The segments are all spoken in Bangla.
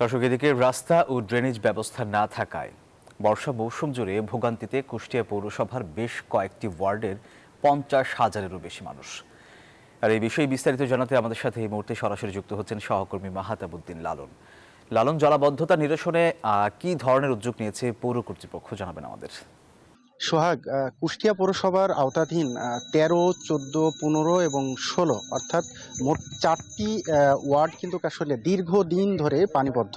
দর্শক, এদিকে রাস্তা ও ড্রেনেজ ব্যবস্থা না থাকায় বর্ষা মৌসুম জুড়ে ভোগান্তিতে কুষ্টিয়া পৌরসভার বেশ কয়েকটি ওয়ার্ডের 50,000-এরও বেশি মানুষ। আর এই বিষয়ে বিস্তারিত জানাতে আমাদের সাথে এই মুহূর্তে সরাসরি যুক্ত হচ্ছেন সহকর্মী মাহাতাবুদ্দিন লালন। লালন, জলাবদ্ধতা নিরসনে কি ধরনের উদ্যোগ নিয়েছে পৌর কর্তৃপক্ষ, জানাবেন আমাদের। সোহাগ, কুষ্টিয়া পৌরসভার আওতাধীন ১৩, ১৪, ১৫ এবং ১৬ অর্থাৎ মোট ৪টি ওয়ার্ড কিন্তু আসলে দীর্ঘদিন ধরে পানিবদ্ধ।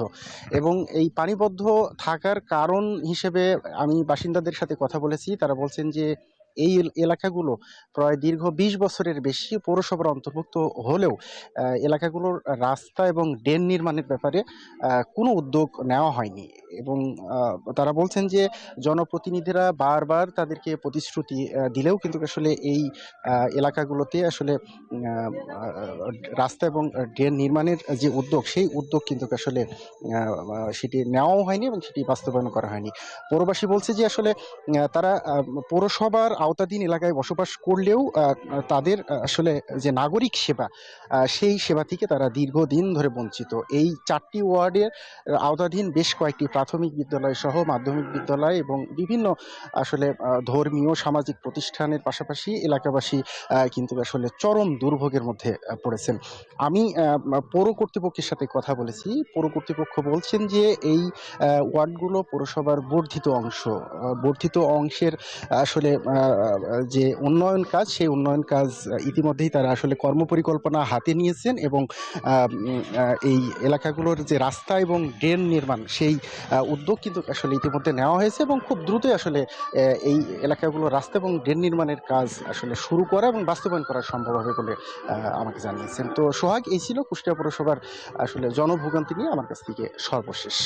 এবং এই পানিবদ্ধ থাকার কারণ হিসেবে আমি বাসিন্দাদের সাথে কথা বলেছি। তারা বলছেন যে এই এলাকাগুলো প্রায় দীর্ঘ ২০ বছরের বেশি পৌরসভার অন্তর্ভুক্ত হলেও এলাকাগুলোর রাস্তা এবং ড্রেন নির্মাণের ব্যাপারে কোনো উদ্যোগ নেওয়া হয়নি। এবং তারা বলছেন যে জনপ্রতিনিধিরা বারবার তাদেরকে প্রতিশ্রুতি দিলেও কিন্তু আসলে এই এলাকাগুলোতে আসলে রাস্তা এবং ড্রেন নির্মাণের যে উদ্যোগ, সেই উদ্যোগ কিন্তু আসলে সেটি নেওয়াও হয়নি এবং সেটি বাস্তবায়ন করা হয়নি। পৌরবাসী বলছে যে আসলে তারা পৌরসভার আওতাধীন এলাকায় বসবাস করলেও তাদের আসলে যে নাগরিক সেবা, সেই সেবা থেকে তারা দীর্ঘদিন ধরে বঞ্চিত। এই ৪টি ওয়ার্ডের আওতাধীন বেশ কয়েকটি প্রাথমিক বিদ্যালয় সহ মাধ্যমিক বিদ্যালয় এবং বিভিন্ন আসলে ধর্মীয় সামাজিক প্রতিষ্ঠানের পাশাপাশি এলাকাবাসী কিন্তু আসলে চরম দুর্ভোগের মধ্যে পড়েছেন। আমি পৌর কর্তৃপক্ষের সাথে কথা বলেছি। পৌর কর্তৃপক্ষ বলছেন যে এই ওয়ার্ডগুলো পৌরসভার বর্ধিত অংশ। বর্ধিত অংশের আসলে যে উন্নয়ন কাজ, সেই উন্নয়ন কাজ ইতিমধ্যেই তারা আসলে কর্মপরিকল্পনা হাতে নিয়েছেন এবং এই এলাকাগুলোর যে রাস্তা এবং ড্রেন নির্মাণ, সেই উদ্যোগ কিন্তু আসলে ইতিমধ্যে নেওয়া হয়েছে এবং খুব দ্রুতই আসলে এই এলাকাগুলোর রাস্তা এবং ড্রেন নির্মাণের কাজ আসলে শুরু করা এবং বাস্তবায়ন করা সম্ভব হবে বলে আমাকে জানিয়েছেন। তো সোহাগ, এই ছিল কুষ্টিয়া পৌরসভার আসলে জনভোগান্তি নিয়ে আমার কাছ থেকে সর্বশেষ।